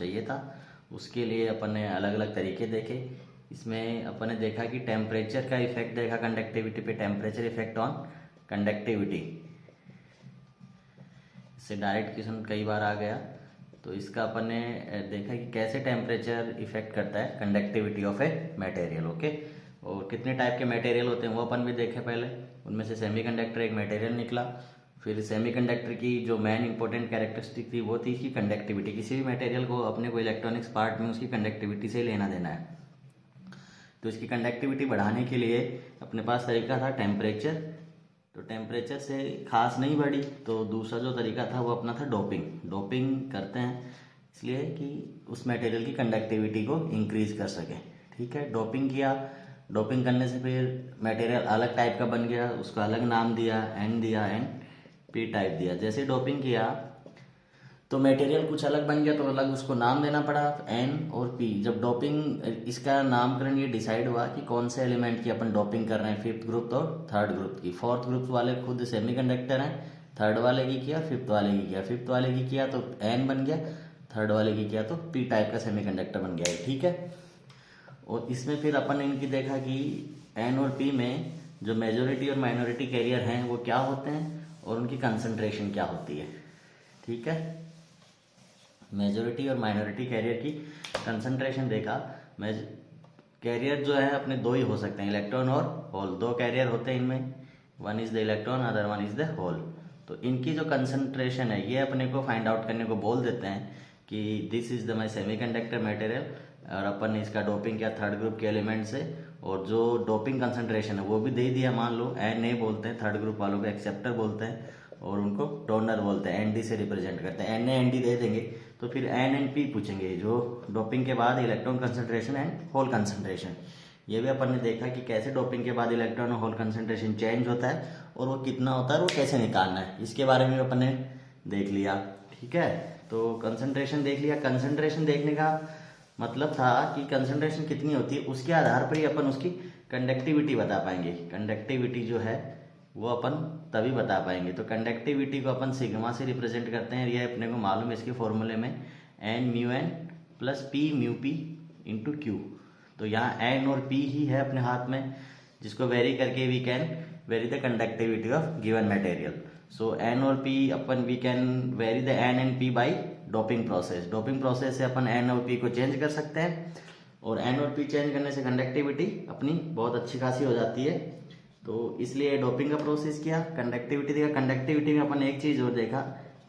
चाहिए था। उसके लिए अपन ने अलग अलग तरीके देखे। इसमें अपन ने देखा कि टेम्परेचर का इफेक्ट देखा कंडक्टिविटी पे, टेम्परेचर इफेक्ट ऑन कंडक्टिविटी। इससे डायरेक्ट क्वेश्चन कई बार आ गया, तो इसका अपन ने देखा कि कैसे टेम्परेचर इफेक्ट करता है conductivity of a material. Okay, और कितने टाइप के मटेरियल होते हैं वो अपन भी देखे पहले। उनमें से सेमीकंडक्टर एक मटेरियल निकला। फिर सेमीकंडक्टर की जो मेन इंपॉर्टेंट कैरेक्टरिस्टिक थी वो थी इसकी कंडक्टिविटी। किसी भी मटेरियल को अपने को इलेक्ट्रॉनिक्स पार्ट में उसकी कंडक्टिविटी से लेना देना है। तो इसकी कंडक्टिविटी बढ़ाने के लिए अपने पास तरीका था टेम्परेचर। तो टेम्परेचर से खास नहीं बढ़ी, तो दूसरा जो तरीका था वो अपना था डोपिंग। डोपिंग करते हैं इसलिए कि उस मटेरियल की कंडक्टिविटी को इंक्रीज कर सके। ठीक है, डोपिंग किया। डोपिंग करने से फिर मटेरियल अलग टाइप का बन गया, उसका अलग नाम दिया, एन दिया, एन पी टाइप दिया। जैसे डोपिंग किया तो मटेरियल कुछ अलग बन गया, तो अलग उसको नाम देना पड़ा, एन और पी। जब डोपिंग इसका नामकरण ये डिसाइड हुआ कि कौन से एलिमेंट की अपन डोपिंग कर रहे हैं, फिफ्थ ग्रुप और थर्ड ग्रुप की। फोर्थ ग्रुप वाले खुद सेमीकंडक्टर हैं, थर्ड वाले की किया, फिफ्थ वाले की किया। फिफ्थ वाले की किया तो एन बन गया, थर्ड वाले की किया तो पी टाइप का सेमीकंडक्टर बन गया। ठीक है, और इसमें फिर अपन ने इनकी देखा कि एन और पी में जो मेजोरिटी और माइनॉरिटी कैरियर हैं वो क्या होते हैं और उनकी कंसंट्रेशन क्या होती है। ठीक है, मेजोरिटी और माइनॉरिटी कैरियर की कंसंट्रेशन देखा। कैरियर जो है अपने दो ही हो सकते हैं, इलेक्ट्रॉन और होल। दो कैरियर होते हैं इनमें, one is the electron, other one is the hole. तो इनकी जो कंसंट्रेशन है ये अपने को फाइंड आउट करने को बोल देते हैं कि this is the my semiconductor material, और अपन ने इसका डोपिंग किया थर्ड ग्रुप के एलिमेंट से, और जो डोपिंग कंसंट्रेशन है वो भी दे दिया। मान लो एन ए बोलते हैं, थर्ड ग्रुप वालों को एक्सेप्टर बोलते हैं और उनको डोनर बोलते हैं, एन डी से रिप्रेजेंट करते हैं। एन ए एन डी दे देंगे तो फिर एन एंड पी पूछेंगे, जो डोपिंग के बाद electron concentration and hole concentration. ये भी अपन ने देखा कि कैसे डोपिंग के बाद इलेक्ट्रॉन और होल कंसंट्रेशन चेंज होता है और वो कितना होता है और वो कैसे निकालना है, इसके बारे में अपन ने देख लिया। ठीक है, तो कंसंट्रेशन देख लिया। कंसंट्रेशन देखने का मतलब था कि कंसंट्रेशन कितनी होती है उसके आधार पर ही अपन उसकी कंडक्टिविटी बता पाएंगे। कंडक्टिविटी जो है वो अपन तभी बता पाएंगे। तो कंडक्टिविटी को अपन सिग्मा से रिप्रेजेंट करते हैं, ये अपने को मालूम है इसके फॉर्मूले में, N mu N plus P mu P into Q. तो यहाँ एन और पी ही है अपने हाथ में, जिसको वेरी करके we can vary the conductivity of given material. So N और पी अपन we can vary the N and P by doping process. Doping process से अपन एन और पी को चेंज कर सकते हैं, और एन और पी चेंज करने से कंडक्टिविटी अपनी बहुत अच्छी खासी हो जाती है। तो इसलिए डोपिंग का प्रोसेस किया, कंडक्टिविटी देखा। कंडक्टिविटी में अपन एक चीज़ और देखा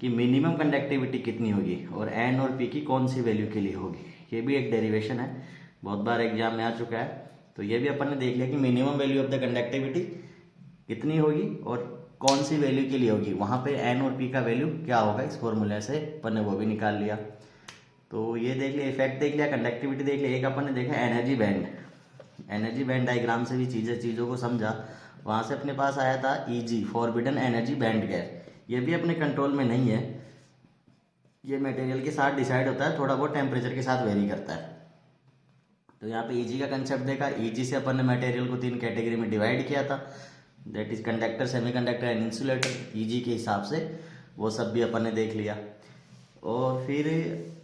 कि मिनिमम कंडक्टिविटी कितनी होगी और एन और पी की कौन सी वैल्यू के लिए होगी। ये भी एक डेरिवेशन है, बहुत बार एग्जाम में आ चुका है। तो ये भी अपन ने देख लिया कि minimum value of the conductivity कितनी होगी और कौन सी वैल्यू के लिए होगी, वहाँ पे एन और पी का वैल्यू क्या होगा, इस फॉर्मूले से अपन ने वो भी निकाल लिया। तो ये देख लिया, इफेक्ट देख लिया, कंडक्टिविटी देख लिया। एक अपन ने देखा energy band. Energy band diagram से भी चीज़ों को समझा। वहाँ से अपने पास आया था easy, forbidden energy band gap. ये भी अपने कंट्रोल में नहीं है, ये मटेरियल के साथ डिसाइड होता है, थोड़ा बहुत टेम्परेचर के साथ वेरी करता है। तो यहाँ पे ईजी का कंसेप्ट देखा। ईजी से अपन ने मटेरियल को 3 कैटेगरी में डिवाइड किया था, that is conductor, semiconductor and insulator. Easy के हिसाब से वो सब भी अपन ने देख लिया। और फिर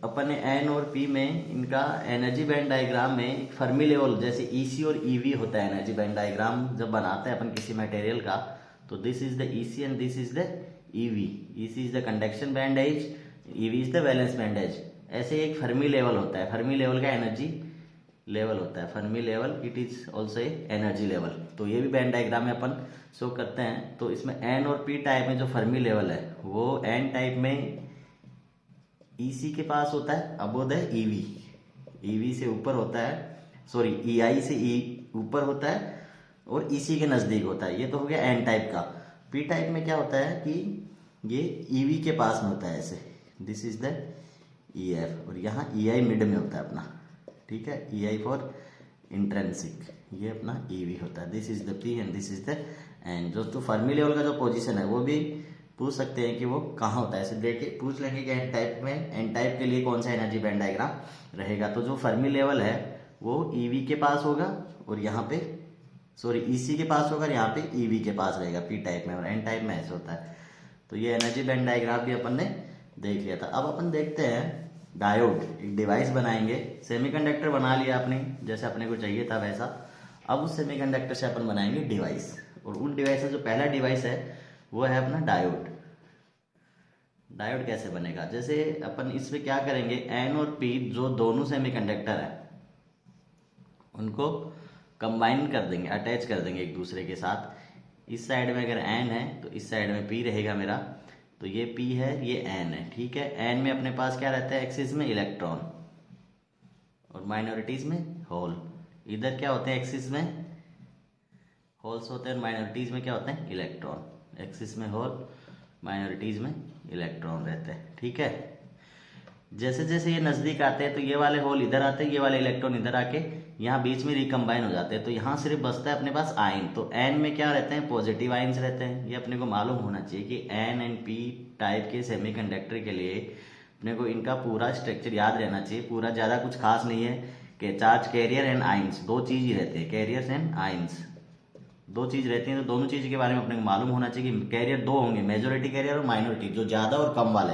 अपन ने एन और पी में इनका एनर्जी बैंड डायग्राम में फर्मी लेवल, जैसे ईसी और ईवी होता है एनर्जी बैंड डायग्राम जब बनाते हैं अपन किसी मटेरियल का, तो this is the EC and this is the EV. EC is the conduction band edge, EV is the valence band edge. ऐसे एक फर्मी लेवल होता है, फर्मी लेवल का एनर्जी लेवल होता है, Fermi level, it is also a energy level. तो ये भी बैंड डायग्राम में अपन शो करते हैं। तो इसमें एन और पी टाइप में जो फर्मी लेवल है वो एन टाइप में ईसी के पास होता है अबोव द ईवी, ईवी से ऊपर होता है, सॉरी ईआई से ई ऊपर होता है और ईसी के नज़दीक होता है। ये तो हो गया एन टाइप का। पी टाइप में क्या होता है कि ये ईवी के पास में होता है ऐसे, दिस इज द ईएफ, और यहाँ ईआई मिड में होता है अपना। ठीक है, ईआई फॉर इंट्रेंसिक, ये अपना ईवी होता है। This is the P and this is the N. जो तो फर्मी लेवल का जो पोजीशन है वो भी पूछ सकते हैं कि वो कहाँ होता है, ऐसे देख के पूछ लेंगे कि एन टाइप में, एन टाइप के लिए कौन सा एनर्जी बैंड डायग्राम रहेगा। तो जो फर्मी लेवल है वो ईवी के पास होगा और यहाँ पे, सॉरी ईसी के पास होगा और यहाँ पे ईवी के पास रहेगा पी टाइप में, और एन टाइप में ऐसे होता है। तो ये एनर्जी बैंड डायग्राम भी अपन ने देख लिया था। अब अपन देखते हैं डायोड एक डिवाइस बनाएंगे। सेमीकंडक्टर बना लिया आपने, जैसे अपने को चाहिए था वैसा। अब उस सेमीकंडक्टर से अपन बनाएंगे डिवाइस, और उन डिवाइस से जो पहला डिवाइस है वो है अपना डायोड। डायोड कैसे बनेगा, जैसे अपन इसमें क्या करेंगे, एन और पी जो दोनों सेमीकंडक्टर है उनको कंबाइन कर देंगे, अटैच कर देंगे एक दूसरे के साथ। इस साइड में अगर एन है तो इस साइड में पी रहेगा मेरा, तो ये पी है ये एन है, ठीक है। एन में अपने पास क्या रहता है, एक्सिस में इलेक्ट्रॉन, और माइनॉरिटीज में होल। इधर क्या होते हैं, एक्सिस में होल्स होते हैं, और माइनॉरिटीज में क्या होते हैं, इलेक्ट्रॉन। एक्सिस में होल, माइनॉरिटीज में इलेक्ट्रॉन रहते हैं, ठीक है। जैसे जैसे ये नजदीक आते हैं तो ये वाले होल इधर आते हैं, ये वाले इलेक्ट्रॉन इधर आके यहाँ बीच में रिकम्बाइन हो जाते हैं, तो यहाँ सिर्फ बचता है अपने पास आयन। तो एन में क्या रहते हैं, पॉजिटिव आयन्स रहते हैं। ये अपने को मालूम होना चाहिए कि एन एंड पी टाइप के सेमीकंडक्टर के लिए अपने को इनका पूरा स्ट्रक्चर याद रहना चाहिए। पूरा ज़्यादा कुछ खास नहीं है कि चार्ज कैरियर एंड आयन्स, दो चीज़ ही रहते हैं, कैरियर्स एंड आयन्स दो चीज़ रहती हैं। तो दोनों चीज़ के बारे में अपने को मालूम होना चाहिए कि कैरियर दो होंगे, मेजोरिटी कैरियर और माइनॉरिटी, जो ज़्यादा और कम वाले,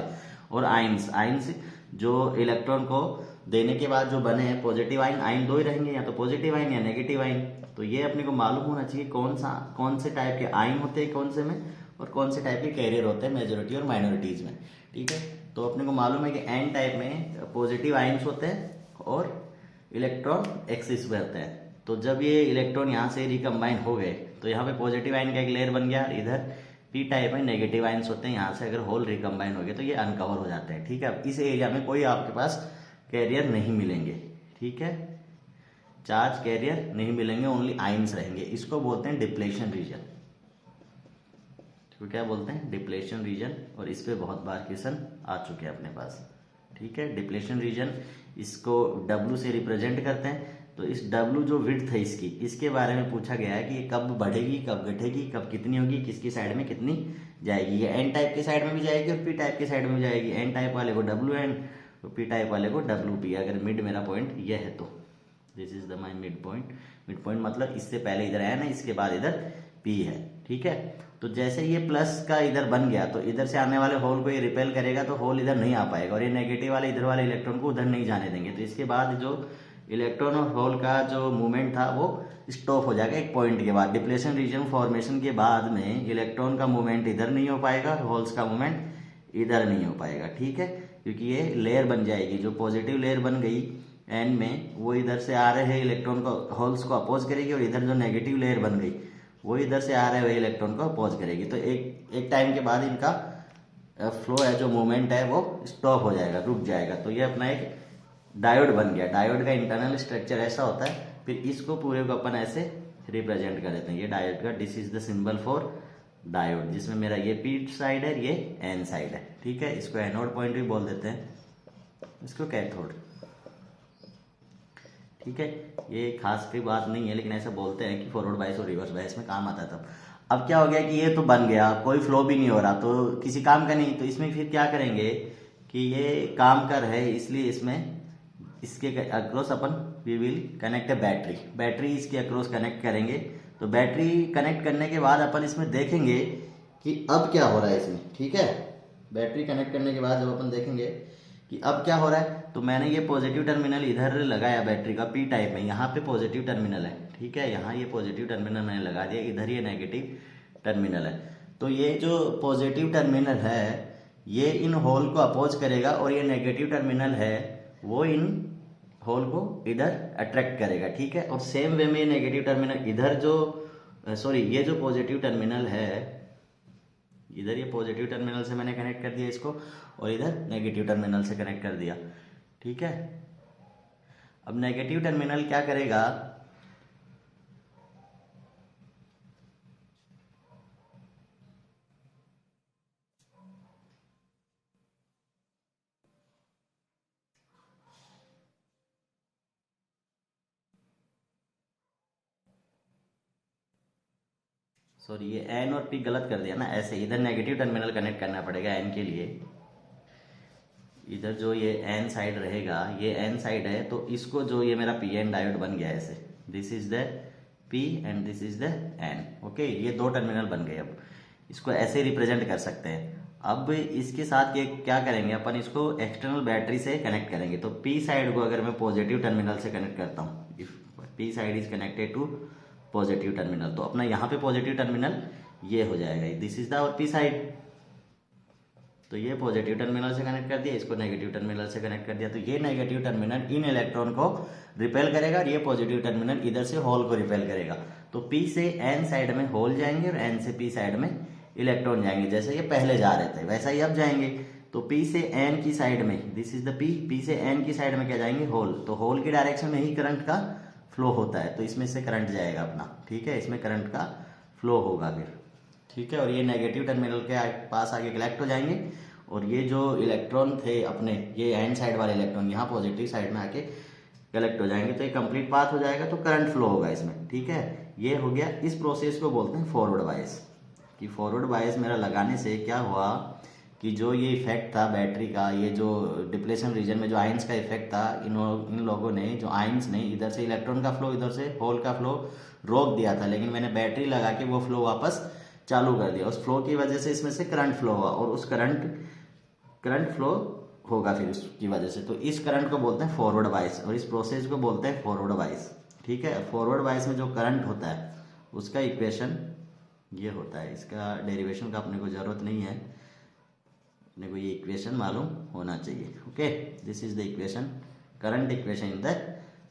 और आयन्स, आयन्स जो इलेक्ट्रॉन को देने के बाद जो बने हैं पॉजिटिव आयन, आयन दो ही रहेंगे, या तो पॉजिटिव आयन या नेगेटिव आयन। तो ये अपने को मालूम होना चाहिए कौन से टाइप के आयन होते हैं कौन से में, और कौन से टाइप के कैरियर होते हैं मेजोरिटी और माइनॉरिटीज में, ठीक है। तो अपने को मालूम है कि एन टाइप में पॉजिटिव आयन्स होते हैं और इलेक्ट्रॉन एक्सिस पे होते हैं। तो जब ये इलेक्ट्रॉन यहाँ से रिकम्बाइन हो गए तो यहाँ पे पॉजिटिव आयन का एक लेयर बन गया, इधर पी टाइप में नेगेटिव आयन्स होते हैं। यहाँ से अगर होल रिकम्बाइन हो गए तो ये अनकवर हो जाते हैं, ठीक है। इस एरिया में कोई आपके पास कैरियर नहीं मिलेंगे, ठीक है, चार्ज कैरियर नहीं मिलेंगे, ओनली आयन्स रहेंगे। इसको बोलते हैं डिप्लेशन रीजन। तो क्या बोलते हैं, डिप्लेशन रीजन। और इस पे बहुत बार क्वेश्चन आ चुके हैं अपने पास, ठीक है। डिप्लेशन रीजन, इसको डब्ल्यू से रिप्रेजेंट करते हैं। तो इस डब्ल्यू जो विड्थ है इसकी, इसके बारे में पूछा गया है कि ये कब बढ़ेगी, कब घटेगी, कब कितनी होगी, किसकी साइड में कितनी जाएगी। ये एन टाइप के साइड में भी जाएगी और पी टाइप के साइड में भी जाएगी। एन टाइप वाले को डब्ल्यू एन, तो पी टाइप वाले को डब्ल्यू पी। अगर मिड मेरा पॉइंट ये है तो this is the my mid point. Mid point मतलब इससे पहले इधर एन है, इसके बाद इधर पी है, ठीक है। तो जैसे ये प्लस का इधर बन गया तो इधर से आने वाले होल को ये रिपेल करेगा, तो होल इधर नहीं आ पाएगा, और ये नेगेटिव वाले इधर वाले इलेक्ट्रॉन को उधर नहीं जाने देंगे। तो इसके बाद जो इलेक्ट्रॉन और होल का जो मूवमेंट था वो स्टॉप हो जाएगा एक पॉइंट के बाद। डिप्लेशन रीजन फॉर्मेशन के बाद में इलेक्ट्रॉन का मूवमेंट इधर नहीं हो पाएगा, होल्स का मूवमेंट इधर नहीं हो पाएगा, ठीक है। क्योंकि ये लेयर बन जाएगी, जो पॉजिटिव लेयर बन गई एन में वो इधर से आ रहे हैं इलेक्ट्रॉन को, होल्स को अपोज करेगी, और इधर जो नेगेटिव लेयर बन गई वो इधर से आ रहे हुए इलेक्ट्रॉन को अपोज करेगी। तो एक टाइम के बाद इनका फ्लो है, जो मूवमेंट है वो स्टॉप हो जाएगा, रुक जाएगा। तो ये अपना एक डायोड बन गया। डायोड का इंटरनल स्ट्रक्चर ऐसा होता है, फिर इसको पूरे को अपन ऐसे रिप्रेजेंट कर देते हैं। ये डायोड का, this is the symbol for diode, जिसमें मेरा ये पी साइड है, ये एन साइड है, ठीक है। इसको एनोड पॉइंट भी बोल देते हैं, इसको कैथोड, ठीक है। ये खास की बात नहीं है, लेकिन ऐसा बोलते हैं कि फॉरवर्ड बायस और रिवर्स बायस में काम आता है। तब अब क्या हो गया कि ये तो बन गया, कोई फ्लो भी नहीं हो रहा, तो किसी काम का नहीं। तो इसमें फिर क्या करेंगे कि ये काम कर है, इसलिए इसमें इसके अक्रॉस अपन we will connect a battery. Battery इसके अक्रॉस कनेक्ट करेंगे। तो बैटरी कनेक्ट करने के बाद अपन इसमें देखेंगे कि अब क्या हो रहा है इसमें, ठीक है। बैटरी कनेक्ट करने के बाद जब अपन देखेंगे कि अब क्या हो रहा है, तो मैंने ये पॉजिटिव टर्मिनल इधर लगाया बैटरी का पी टाइप में, यहाँ पे पॉजिटिव टर्मिनल है, ठीक है। यहाँ ये पॉजिटिव टर्मिनल मैंने लगा दिया, इधर ये नेगेटिव टर्मिनल है। तो ये जो पॉजिटिव टर्मिनल है ये इन होल को अपोज करेगा, और ये नेगेटिव टर्मिनल है वो इन होल को इधर अट्रैक्ट करेगा, ठीक है। और सेम वे में नेगेटिव टर्मिनल इधर जो ये जो पॉजिटिव टर्मिनल है इधर, ये पॉजिटिव टर्मिनल से मैंने कनेक्ट कर दिया इसको, और इधर नेगेटिव टर्मिनल से कनेक्ट कर दिया, ठीक है। अब नेगेटिव टर्मिनल क्या करेगा, सॉरी ये एन और पी गलत कर दिया ना, ऐसे इधर नेगेटिव टर्मिनल कनेक्ट करना पड़ेगा एन के लिए। इधर जो ये एन साइड रहेगा, ये एन साइड है, तो इसको जो ये मेरा पी एन डायोड बन गया ऐसे, this is the P and this is the N, okay. ये दो टर्मिनल बन गए। अब इसको ऐसे रिप्रेजेंट कर सकते हैं। अब इसके साथ ये क्या करेंगे अपन, इसको एक्सटर्नल बैटरी से कनेक्ट करेंगे। तो पी साइड को अगर मैं पॉजिटिव टर्मिनल से कनेक्ट करता हूँ, if P side is connected to positive terminal, तो अपना यहाँ पे पॉजिटिव टर्मिनल ये हो जाएगा, दिस इज द और पी साइड। तो ये पॉजिटिव टर्मिनल से कनेक्ट कर दिया, इसको नेगेटिव टर्मिनल से कनेक्ट कर दिया। तो ये नेगेटिव टर्मिनल इन इलेक्ट्रॉन को रिपेल करेगा और ये पॉजिटिव टर्मिनल इधर से होल को रिपेल करेगा। तो पी से एन साइड में होल जाएंगे और एन से पी साइड में इलेक्ट्रॉन जाएंगे। जैसे ये पहले जा रहे थे वैसा ही अब जाएंगे। तो पी से एन की साइड में, दिस इज द पी से एन की साइड में क्या जाएंगे, होल। तो होल की डायरेक्शन में ही करंट का फ्लो होता है, तो इसमें से करंट जाएगा अपना, ठीक है, इसमें करंट का फ्लो होगा फिर, ठीक है। और ये नेगेटिव टर्मिनल के पास आगे कलेक्ट हो जाएंगे और ये जो इलेक्ट्रॉन थे अपने, ये एन साइड वाले इलेक्ट्रॉन यहाँ पॉजिटिव साइड में आके कलेक्ट हो जाएंगे। तो ये कंप्लीट पाथ हो जाएगा, तो करंट फ्लो होगा इसमें, ठीक है। ये हो गया, इस प्रोसेस को बोलते हैं फॉरवर्ड बायस। कि फॉरवर्ड बायस मेरा लगाने से क्या हुआ कि जो ये इफेक्ट था बैटरी का, ये जो डिप्लेशन रीजन में जो आयंस का इफेक्ट था, इन लोगों ने, जो आयंस ने इधर से इलेक्ट्रॉन का फ्लो, इधर से होल का फ्लो रोक दिया था, लेकिन मैंने बैटरी लगा के वो फ्लो वापस चालू कर दिया। उस फ्लो की वजह से इसमें से करंट फ्लो हुआ और उस करंट फ्लो होगा फिर उसकी वजह से। तो इस करंट को बोलते हैं फॉरवर्ड बायस और इस प्रोसेस को बोलते हैं फॉरवर्ड बायस, ठीक है। फॉरवर्ड बायस में जो करंट होता है उसका इक्वेशन ये होता है, इसका डेरिवेशन का अपने को जरूरत नहीं है, अपने को ये इक्वेशन मालूम होना चाहिए, okay. This is the equation, current equation in the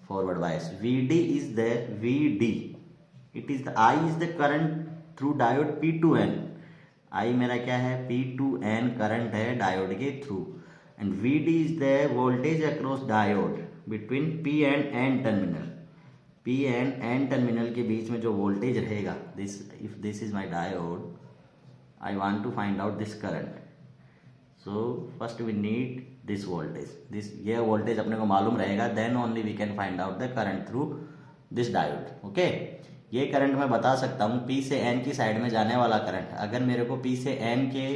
forward bias. Vd is the Vd, it is the I is the current through diode P2N। I मेरा क्या है, P2N करंट है डायोड के थ्रू, and Vd is the voltage across diode between P and N terminal. P and N terminal के बीच में जो वोल्टेज रहेगा, this, if this is my diode, I want to find out this current. So first we need this voltage, this, ये voltage अपने को मालूम रहेगा, then only we can find out the current through this diode, okay. ये current मैं बता सकता हूँ P से N की साइड में जाने वाला करंट। अगर मेरे को P से N के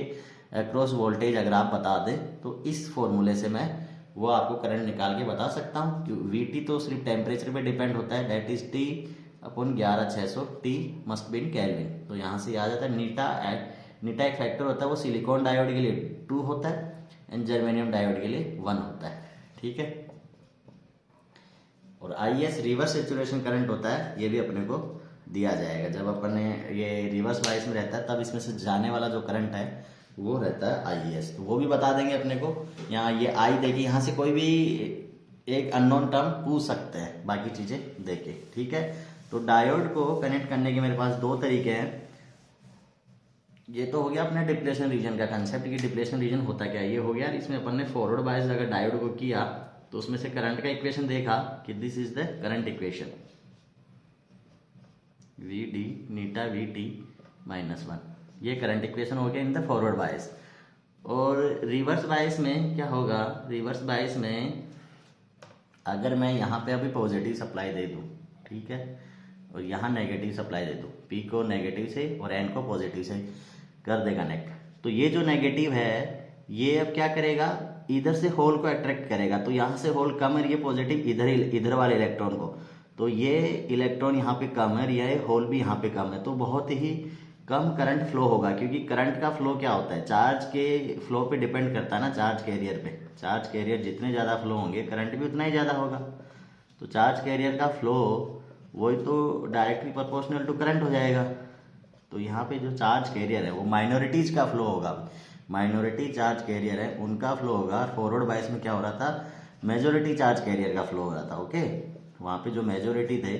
अक्रॉस वोल्टेज अगर आप बता दें तो इस फॉर्मूले से मैं वो आपको करंट निकाल के बता सकता हूँ। Vt तो सिर्फ टेम्परेचर पे डिपेंड होता है, that is T upon 11600, T must be in kelvin. तो यहाँ से आ जाता है नीटा एक फैक्टर होता है, वो सिलिकॉन डायोड के लिए 2 होता है एंड जर्मेनियम डायोड के लिए 1 होता है, ठीक है। और IS रिवर्स सेचुरेशन करंट होता है, ये भी अपने को दिया जाएगा। जब अपने ये रिवर्स बायस में रहता है तब इसमें से जाने वाला जो करंट है वो रहता है IS, तो वो भी बता देंगे अपने को। यहाँ ये I देखिए, यहाँ से कोई भी एक अननोन टर्म पूछ सकते हैं, बाकी चीजें देखे, ठीक है। तो डायोड को कनेक्ट करने के मेरे पास 2 तरीके हैं। ये तो हो गया अपने डिप्लेशन रीजन का कंसेप्ट कि डिप्लेशन रीजन होता क्या है, ये हो गया। इसमें अपन ने फॉरवर्ड बायस अगर डायोड को किया तो उसमें से करंट का इक्वेशन देखा कि this is the current equation, Vd Neeta Vt -1, ये करंट इक्वेशन हो गया इन द फॉरवर्ड बायस। और रिवर्स बायस में क्या होगा, रिवर्स बायस में अगर मैं यहाँ पे अभी पॉजिटिव सप्लाई दे दूँ, ठीक है, और यहाँ नेगेटिव सप्लाई दे दूँ, P को नेगेटिव से और N को पॉजिटिव से कर दे कनेक्ट, तो ये जो नेगेटिव है ये अब क्या करेगा, इधर से होल को अट्रैक्ट करेगा। तो यहाँ से होल कम है, ये पॉजिटिव इधर वाले इलेक्ट्रॉन को, तो ये इलेक्ट्रॉन यहाँ पे कम है, ये होल भी यहाँ पे कम है, तो बहुत ही कम करंट फ्लो होगा। क्योंकि करंट का फ्लो क्या होता है, चार्ज के फ्लो पे डिपेंड करता है ना, चार्ज कैरियर पे। चार्ज कैरियर जितने ज़्यादा फ्लो होंगे करंट भी उतना ही ज़्यादा होगा। तो चार्ज कैरियर का फ्लो वही तो डायरेक्टली प्रोपोर्शनल टू करंट हो जाएगा। तो यहाँ पे जो चार्ज कैरियर है वो माइनॉरिटीज का फ्लो होगा, माइनॉरिटी चार्ज कैरियर है उनका फ्लो होगा। फॉरवर्ड बायस में क्या हो रहा था, मेजोरिटी चार्ज कैरियर का फ्लो हो रहा था, ओके। वहाँ पे जो मेजोरिटी थे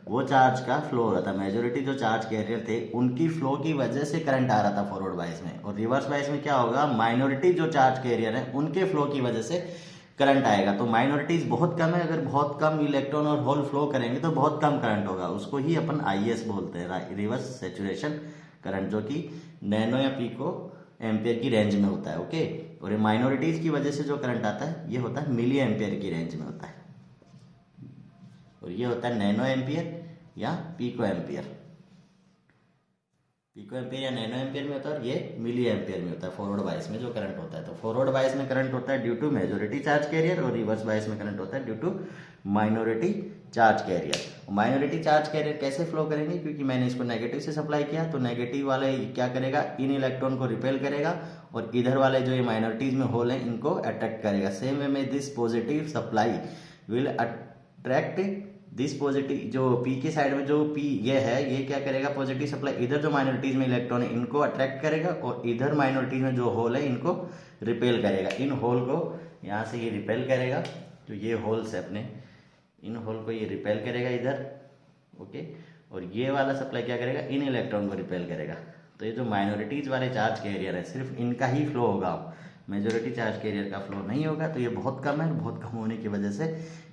वो चार्ज का फ्लो हो रहा था, मेजोरिटी जो चार्ज कैरियर थे उनकी फ्लो की वजह से करंट आ रहा था फॉरवर्ड बायस में। और रिवर्स बायस में क्या होगा, माइनॉरिटी जो चार्ज कैरियर है उनके फ्लो की वजह से करंट आएगा। तो माइनॉरिटीज बहुत कम है, अगर बहुत कम इलेक्ट्रॉन और होल फ्लो करेंगे तो बहुत कम करंट होगा, उसको ही अपन IS बोलते हैं, रिवर्स सेचुरेशन करंट, जो कि नैनो या पिको एम्पियर की रेंज में होता है, ओके। और ये माइनॉरिटीज की वजह से जो करंट आता है ये होता है मिली एम्पियर की रेंज में होता है, और ये होता है नैनो एम्पियर या पिको एम्पियर। पिको एम्पियर या नैनो एम्पियर में होता है और ये मिली एम्पियर में होता है फॉरवर्ड बायस में जो करंट होता है। तो फॉरवर्ड बायस में करंट होता है due to majority charge carrier, और रिवर्स बायस में करंट होता है due to minority charge carrier. Minority charge carrier कैसे फ्लो करेंगे, क्योंकि मैंने इसको नेगेटिव से सप्लाई किया, तो नेगेटिव वाले क्या करेगा, इन इलेक्ट्रॉन को रिपेल करेगा और इधर वाले जो ये माइनॉरिटीज में होल हैं इनको अट्रैक्ट करेगा। सेम वे में this positive supply will attract this positive, जो पी के साइड में जो पी ये है ये क्या करेगा, पॉजिटिव सप्लाई इधर जो माइनॉरिटीज में इलेक्ट्रॉन है इनको अट्रैक्ट करेगा और इधर माइनॉरिटीज में जो होल है इनको रिपेल करेगा। इन होल को यहाँ से ये रिपेल करेगा, तो ये होल्स है अपने, इन होल को ये रिपेल करेगा इधर, ओके। और ये वाला सप्लाई क्या करेगा, इन इलेक्ट्रॉन को रिपेल करेगा। तो ये जो माइनॉरिटीज वाले चार्ज कैरियर है सिर्फ इनका ही फ्लो होगा, मेजॉरिटी चार्ज कैरियर का फ्लो नहीं होगा। तो ये बहुत कम है, बहुत कम होने की वजह से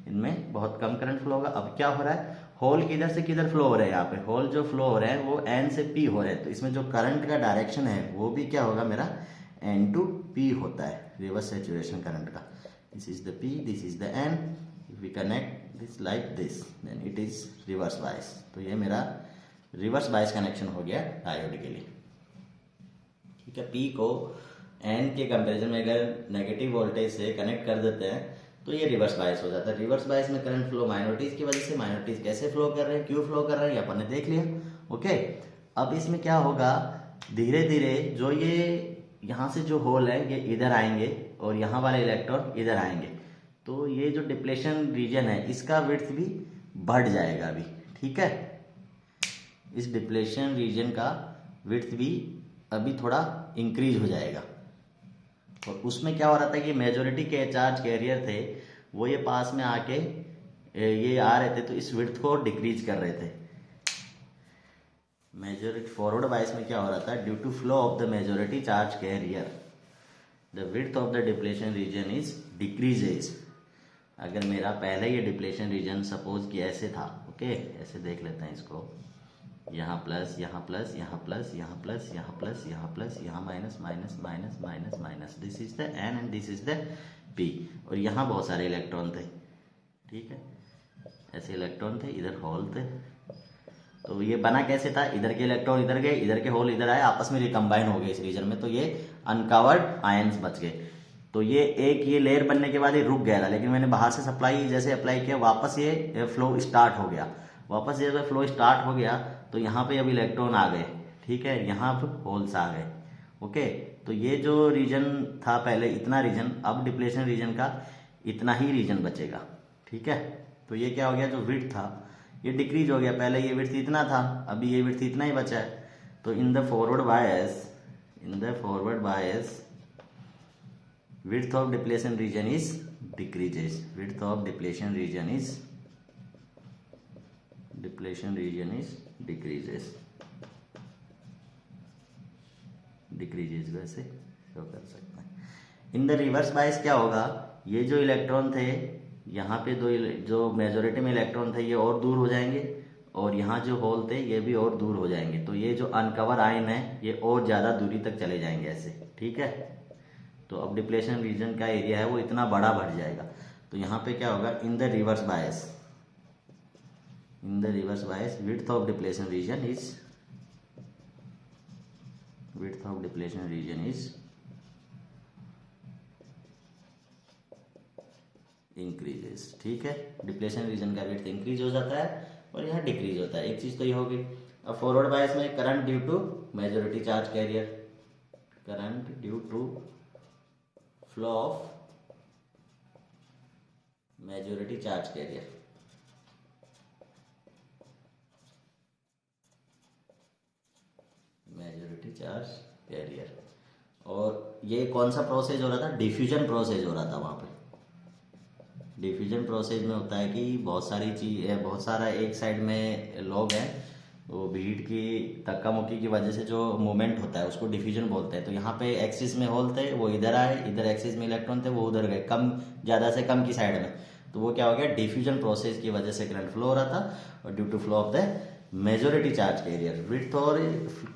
इनमें बहुत कम करंट फ्लो होगा। अब क्या हो रहा है, होल किधर से किधर फ्लो हो रहे हैं, यहाँ पे होल जो फ्लो हो रहे हैं वो एन से पी हो रहे हैं। तो इसमें जो करंट का डायरेक्शन है वो भी क्या होगा मेरा एन टू पी होता है, रिवर्स सैचुरेशन करंट का। This is the P, this is the N, if we connect this like this then it is reverse bias. तो ये मेरा रिवर्स बायस कनेक्शन हो गया डायोड के लिए, ठीक है। पी को एन के कंपैरिजन में अगर नेगेटिव वोल्टेज से कनेक्ट कर देते हैं तो ये रिवर्स बायस हो जाता है। रिवर्स बायस में करंट फ्लो माइनॉरिटीज की वजह से, माइनॉरिटीज कैसे फ्लो कर रहे हैं, क्यों फ्लो कर रहे हैं, ये अपन ने देख लिया, ओके। अब इसमें क्या होगा, धीरे धीरे जो ये यहाँ से जो होल है ये इधर आएंगे और यहाँ वाले इलेक्ट्रॉन इधर आएंगे, तो ये जो डिप्लेशन रीजन है इसका विड्थ भी बढ़ जाएगा अभी, ठीक है। इस डिप्लेशन रीजन का विड्थ भी अभी थोड़ा इंक्रीज हो जाएगा। और उसमें क्या हो रहा था कि मेजोरिटी के चार्ज कैरियर थे वो ये पास में आके ये आ रहे थे, तो इस विड्थ को डिक्रीज कर रहे थे। मेजोरिटी फॉरवर्ड बायस में क्या हो रहा था, due to flow of the majority charge carrier the width of the depletion region is decreases. अगर मेरा पहले ये डिप्लेशन रीजन सपोज कि ऐसे था, ओके, ऐसे देख लेते हैं इसको, यहाँ प्लस, यहाँ प्लस, यहाँ प्लस, यहाँ प्लस, यहाँ प्लस, यहाँ प्लस, यहाँ minus minus minus minus minus, this is the N and this is the P. और यहाँ बहुत सारे इलेक्ट्रॉन थे, ठीक है, ऐसे इलेक्ट्रॉन थे, इधर होल थे। तो ये बना कैसे था, इधर के इलेक्ट्रॉन इधर गए, इधर के होल इधर आए, आपस में रिकम्बाइन हो गए इस रीजन में, तो ये अनकवर्ड आयंस बच गए। तो ये एक ये लेयर बनने के बाद ये रुक गया था, लेकिन मैंने बाहर से सप्लाई जैसे अप्लाई किया वापस ये फ्लो स्टार्ट हो गया। वापस ये फ्लो स्टार्ट हो गया तो यहाँ पे अब इलेक्ट्रॉन आ गए, ठीक है, यहाँ पे होल्स आ गए, ओके। तो ये जो रीजन था पहले इतना रीजन, अब डिप्लेशन रीजन का इतना ही रीजन बचेगा, ठीक है। तो ये क्या हो गया, जो विड्थ था ये डिक्रीज हो गया, पहले ये विड्थ इतना था, अभी ये विड्थ इतना ही बचा है। तो इन the forward bias width of depletion region is decreases, width of depletion region is decreases वैसे शो कर सकते हैं। इन द रिवर्स बायस क्या होगा, ये जो इलेक्ट्रॉन थे यहाँ पे जो मेजोरिटी में इलेक्ट्रॉन थे ये और दूर हो जाएंगे, और यहाँ जो होल थे ये भी और दूर हो जाएंगे। तो ये जो अनकवर आयन है ये और ज़्यादा दूरी तक चले जाएंगे ऐसे, ठीक है। तो अब डिप्लेशन रीजन का एरिया है वो इतना बड़ा बढ़ जाएगा। तो यहाँ पे क्या होगा, इन the reverse bias width of depletion region is increases, ठीक है। डिप्लेशन रीजन का विड्थ इंक्रीज हो जाता है और यहाँ डिक्रीज होता है, एक चीज तो ये होगी। अब फॉरवर्ड बायस में current due to majority charge carrier, current due to flow of majority charge carrier, और ये कौन सा प्रोसेस हो रहा था, डिफ्यूजन प्रोसेस हो रहा था। वहां पे डिफ्यूजन प्रोसेस में होता है कि बहुत सारा एक साइड में लोग हैं, वो भीड़ की धक्का मुक्की की वजह से जो मूवमेंट होता है उसको डिफ्यूजन बोलते हैं। तो यहाँ पे एक्सिस में होल थे वो इधर आए, इधर एक्सिस में इलेक्ट्रॉन थे वो उधर गए, कम ज़्यादा से कम की साइड में। तो वो क्या हो गया, डिफ्यूजन प्रोसेस की वजह से करंट फ्लो हो रहा था, और due to flow of the majority charge carrier. Width और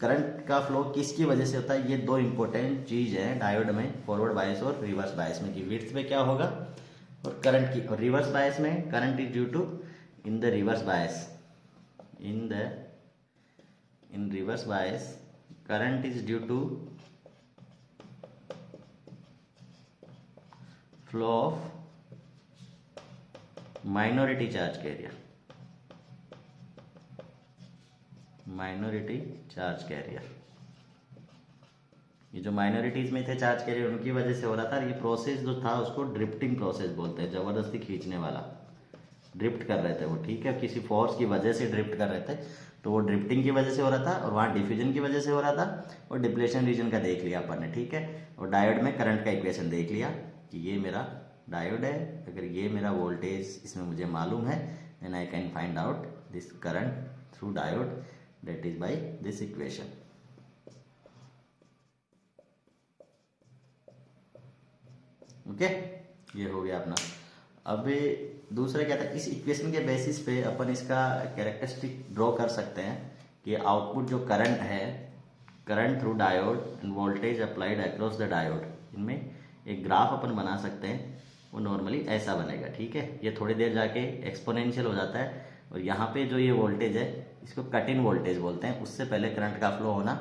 करंट का फ्लो किसकी वजह से होता है, ये दो इंपॉर्टेंट चीज है डायोड में, फॉरवर्ड बायस और रिवर्स बायस में, कि विड्थ में क्या होगा और करंट की। और रिवर्स बायस में current is due to in the reverse bias, in reverse bias current is due to flow of minority charge carrier, ये जो माइनॉरिटीज में थे चार्ज कैरियर उनकी वजह से हो रहा था। ये प्रोसेस जो था उसको ड्रिफ्टिंग प्रोसेस बोलते हैं, जबरदस्ती खींचने वाला, ड्रिफ्ट कर रहे थे वो, ठीक है, किसी फोर्स की वजह से ड्रिफ्ट कर रहे थे, तो वो ड्रिफ्टिंग की वजह से हो रहा था और वहाँ डिफ्यूजन की वजह से हो रहा था। और डिप्लेशन रीजन का देख लिया अपन ने, ठीक है। और डायोड में करंट का इक्वेशन देख लिया कि ये मेरा डायोड है, अगर ये मेरा वोल्टेज इसमें मुझे मालूम है, then I can find out this current through diode, that is by this equation. Okay, ये हो गया अपना। अब दूसरा क्या था, इस इक्वेशन के बेसिस पे अपन इसका कैरेक्टरिस्टिक ड्रॉ कर सकते हैं कि आउटपुट जो करंट है, current through diode end voltage applied across the diode, इनमें एक ग्राफ अपन बना सकते हैं। वो नॉर्मली ऐसा बनेगा, ठीक है। ये थोड़ी देर जाके एक्सपोनेंशियल हो जाता है और यहाँ पे जो ये वोल्टेज है इसको कट इन वोल्टेज बोलते हैं। उससे पहले करंट का फ्लो होना,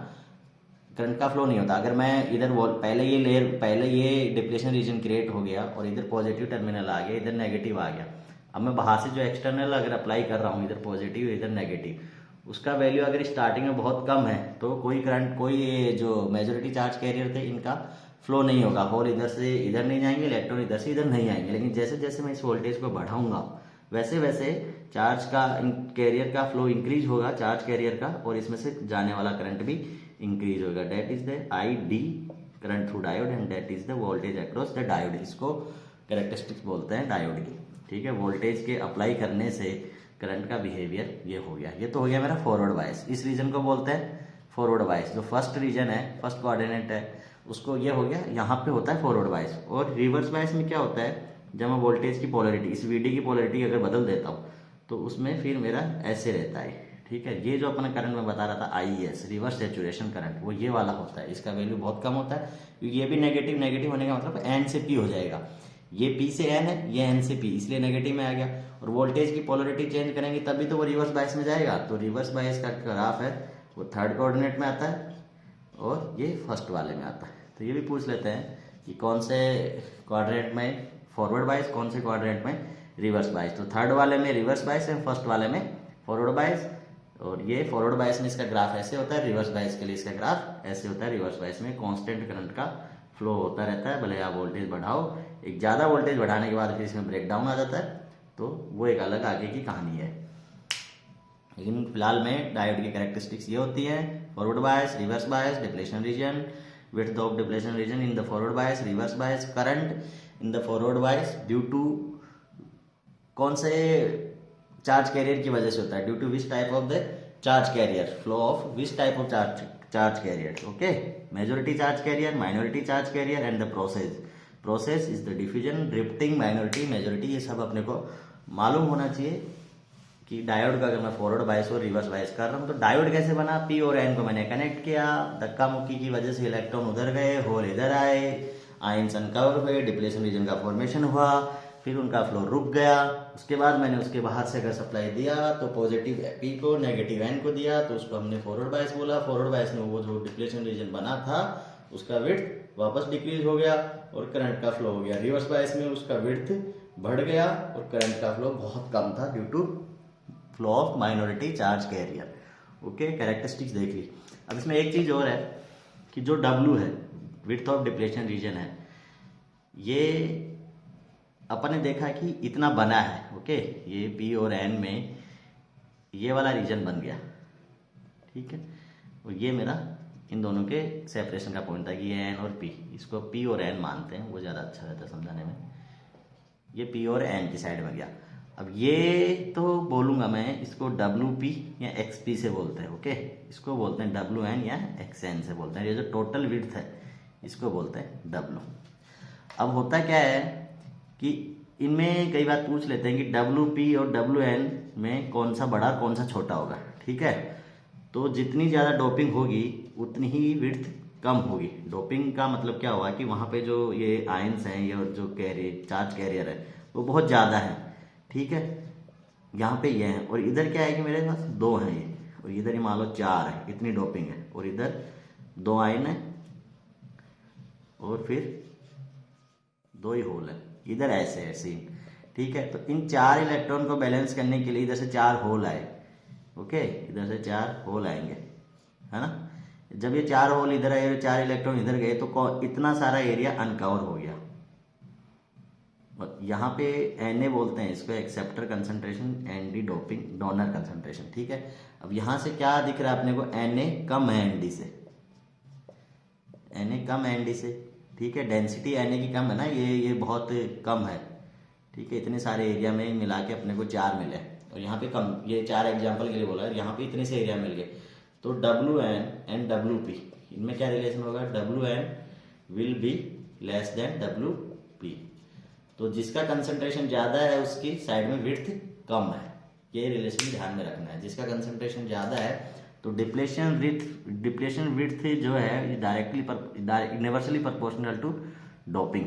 करंट का फ्लो नहीं होता। अगर मैं इधर पहले ये डिप्लेशन रीजन क्रिएट हो गया और इधर पॉजिटिव टर्मिनल आ गया, इधर नेगेटिव आ गया। अब मैं बाहर से जो एक्सटर्नल अगर अप्लाई कर रहा हूँ, इधर पॉजिटिव इधर नेगेटिव, उसका वैल्यू अगर स्टार्टिंग में बहुत कम है तो कोई करंट, कोई ये जो मेजॉरिटी चार्ज कैरियर थे इनका फ्लो नहीं होगा। होल इधर से इधर नहीं जाएंगे, इलेक्ट्रॉन इधर से इधर नहीं आएंगे। लेकिन जैसे जैसे मैं इस वोल्टेज को बढ़ाऊंगा वैसे वैसे चार्ज का कैरियर का फ्लो इंक्रीज होगा, चार्ज कैरियर का, और इसमें से जाने वाला करंट भी इंक्रीज होगा। That is the I D, current through diode, and that is the voltage across the diode. इसको कैरेक्टरिस्टिक्स बोलते हैं डायोड की, ठीक है। वोल्टेज के अप्लाई करने से करंट का बिहेवियर ये हो गया। ये तो हो गया मेरा फॉरवर्ड बायस। इस रीजन को बोलते हैं फॉरवर्ड बायस। जो फर्स्ट रीजन है, फर्स्ट कोऑर्डिनेट है, उसको ये हो गया, यहाँ पे होता है फॉरवर्ड बायस। और रिवर्स बायस में क्या होता है, जब मैं वोल्टेज की पोलरिटी, इस वीडी की पोलरिटी अगर बदल देता हूँ तो उसमें फिर मेरा ऐसे रहता है, ठीक है। ये जो अपना करंट में बता रहा था IES, रिवर्स सैचुरेशन करंट, वो ये वाला होता है। इसका वैल्यू बहुत कम होता है क्योंकि ये भी नेगेटिव, नेगेटिव होने का मतलब N से P हो जाएगा। ये P से N है, ये N से P, इसलिए नेगेटिव में आ गया। और वोल्टेज की पोलरिटी चेंज करेंगे तभी तो वो रिवर्स बायस में जाएगा। तो रिवर्स बायस का ग्राफ है वो थर्ड कोऑर्डिनेट में आता है और ये फर्स्ट वाले में आता है। तो ये भी पूछ लेते हैं कि कौन से क्वाड्रेंट में फॉरवर्ड बायस, कौन से क्वाड्रेंट में रिवर्स बायस। तो थर्ड वाले में रिवर्स बायस है, फर्स्ट वाले में फॉरवर्ड बायस। और ये फॉरवर्ड बायस में इसका ग्राफ ऐसे होता है, रिवर्स बायस के लिए इसका ग्राफ ऐसे होता है। रिवर्स बायस में कांस्टेंट करंट का फ्लो होता रहता है, भले आप वोल्टेज बढ़ाओ। एक ज़्यादा वोल्टेज बढ़ाने के बाद फिर इसमें ब्रेकडाउन आ जाता है, तो वो एक अलग आगे की कहानी है। लेकिन फिलहाल में डायोड की कैरेक्टरिस्टिक्स ये होती हैं, forward bias, reverse bias, depletion region, width of depletion region in the forward bias, reverse bias, current in the forward bias due to कौन से चार्ज कैरियर की वजह से होता है, due to which type of the charge carrier, flow of which type of charge carrier. Okay, majority charge carrier, minority charge carrier and the process. Process is the diffusion, drifting, minority, majority, ये सब अपने को मालूम होना चाहिए कि diode का अगर मैं फॉरवर्ड बायस और रिवर्स बायस कर रहा हूँ तो डायोड कैसे बना। P और N को मैंने कनेक्ट किया, धक्का मुक्की की वजह से इलेक्ट्रॉन उधर गए, होल इधर आए, आयंस अनकवर हुए, डिप्लेशन रीजन का फॉर्मेशन हुआ, फिर उनका फ्लो रुक गया। उसके बाद मैंने उसके बाहर से अगर सप्लाई दिया तो पॉजिटिव P को, नेगेटिव N को दिया, तो उसको हमने फॉरवर्ड बायस बोला। फॉरवर्ड बायस में वो जो डिप्लेशन रीजन बना था उसका विड्थ वापस डिक्रीज हो गया और करंट का फ्लो हो गया। रिवर्स बायस में उसका विड्थ बढ़ गया और करंट का फ्लो बहुत कम था due to flow of minority charge carrier. Okay, characteristics देख ली। अब इसमें एक चीज और है कि जो W है, विड्थ ऑफ डिप्लेशन रीजन है, ये अपन ने देखा कि इतना बना है। ओके, ये P और N में ये वाला रीजन बन गया, ठीक है। और ये मेरा इन दोनों के सेपरेशन का पॉइंट था कि ये N और P, इसको P और N मानते हैं, वो ज़्यादा अच्छा रहता है समझाने में। ये P और N की साइड में गया। अब ये तो बोलूँगा मैं, इसको WP या XP से बोलते हैं। ओके, इसको बोलते हैं WN या XN से बोलते हैं। ये जो टोटल विड्थ है इसको बोलते हैं W। अब होता क्या है कि इनमें कई बार पूछ लेते हैं कि WP और WN में कौन सा बड़ा कौन सा छोटा होगा, ठीक है। तो जितनी ज़्यादा डोपिंग होगी उतनी ही विड्थ कम होगी। डोपिंग का मतलब क्या हुआ कि वहाँ पे जो ये आयंस हैं, ये जो चार्ज कैरियर है वो बहुत ज़्यादा है, ठीक है। यहाँ पे ये है और इधर क्या है कि मेरे पास दो हैं ये, और इधर ही मान लो 4 है, इतनी डोपिंग है, और इधर 2 आयन है और फिर 2 ही होल है। इधर ऐसे है सीन, ठीक है। तो इन 4 इलेक्ट्रॉन को बैलेंस करने के लिए इधर से 4 होल आए। ओके, इधर से 4 होल आएंगे, है ना। जब ये 4 होल इधर आए, 4 इलेक्ट्रॉन इधर गए, तो इतना सारा एरिया अनकवर हो गया। और यहाँ पे Na बोलते हैं इसको acceptor concentration, Nd doping donor concentration, ठीक है। अब यहाँ से क्या दिख रहा है अपने को, Na कम है Nd से, Na कम है Nd से, ठीक है। डेंसिटी Na की कम है ना, ये बहुत कम है, ठीक है। इतने सारे एरिया में मिला के अपने को 4 मिले, और यहाँ पे कम, ये 4 एग्जाम्पल के लिए बोला है, यहाँ पे इतने से एरिया मिल गए। तो Wn एंड Wp, इनमें क्या रिलेशन होगा, Wn will be less than Wp। तो जिसका कंसंट्रेशन ज़्यादा है उसकी साइड में विड्थ कम है, ये रिलेशन ध्यान में रखना है। जिसका कंसंट्रेशन ज़्यादा है तो डिप्लेशन विड्थ जो है ये directly inversely proportional to doping.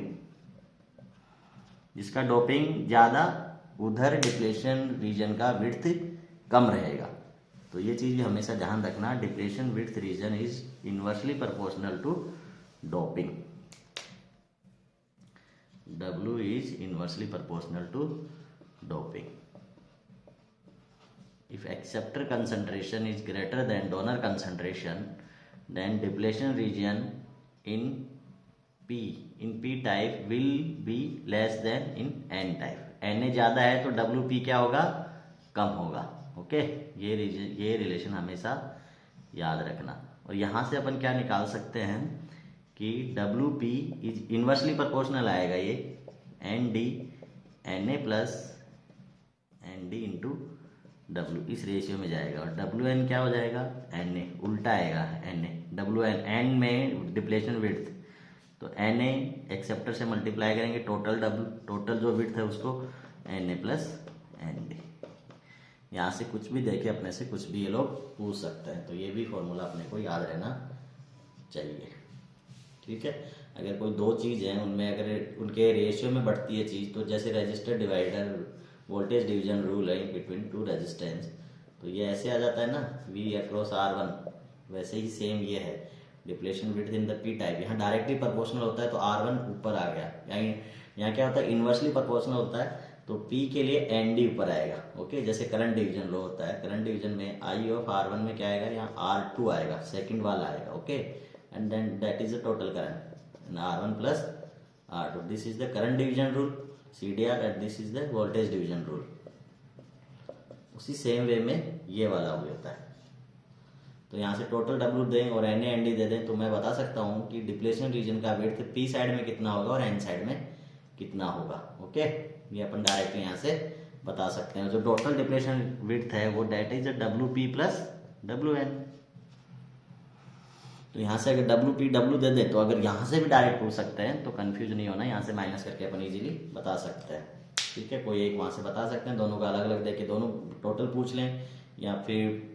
जिसका डोपिंग ज़्यादा उधर डिप्लेशन रीजन का विड्थ कम रहेगा। तो ये चीज़ भी हमेशा ध्यान रखना, depletion width region is inversely proportional to doping. W is inversely proportional to doping. If acceptor concentration is greater than donor concentration, then depletion region in P type will be less than in N type. Na ज़्यादा है तो Wp क्या होगा, कम होगा, okay. ये relation हमेशा याद रखना। और यहाँ से अपन क्या निकाल सकते हैं कि Wp इज इन्वर्सली प्रोपोर्शनल आएगा, ये Nd Na plus Nd into W इस रेशियो में जाएगा, और Wn क्या हो जाएगा, Na उल्टा आएगा, Na Wn N में डिप्लेशन विड्थ, तो Na एक्सेप्टर से मल्टीप्लाई करेंगे टोटल जो विड्थ है उसको Na प्लस Nd। यहाँ से कुछ भी देखे अपने से कुछ भी ये लोग पूछ सकते हैं, तो ये भी फॉर्मूला अपने को याद रहना चाहिए, ठीक है। अगर कोई दो चीज़ है उनमें अगर उनके रेशियो में बढ़ती है चीज़, तो जैसे register divider voltage division rule है बिटवीन टू रेजिस्टेंस, तो ये ऐसे आ जाता है ना V अक्रॉस R1, वैसे ही सेम ये है depletion width in the P type. यहाँ डायरेक्टली प्रोपोर्शनल होता है तो R1 ऊपर आ गया, यहाँ क्या होता है, इन्वर्सली प्रोपोर्शनल होता है तो P के लिए Nd ऊपर आएगा, ओके। जैसे करंट डिवीजन लो होता है, करंट डिवीजन में I ऑफ R1 में क्या आएगा, यहाँ R2 आएगा, सेकंड वाला आएगा, okay. And then that is the total current R1 plus R2। This is the current division rule CDR and this is the voltage division rule. उसी same way में ये वाला हो जाता है। तो यहाँ से टोटल W दें और Na Nd दे दें तो मैं बता सकता हूँ कि डिप्लेशन रीजन का विड्थ P साइड में कितना होगा और N साइड में कितना होगा, ओके। ये अपन डायरेक्टली यहाँ से बता सकते हैं। जो टोटल डिप्लेशन विड्थ है वो that is WP plus Wn। तो यहाँ से अगर W दे दे तो अगर यहाँ से भी डायरेक्ट पूछ सकते हैं तो कंफ्यूज नहीं होना, यहाँ से माइनस करके अपन इजीली बता सकते हैं, ठीक है। कोई एक वहाँ से बता सकते हैं, दोनों का अलग अलग देके दोनों टोटल पूछ लें, या फिर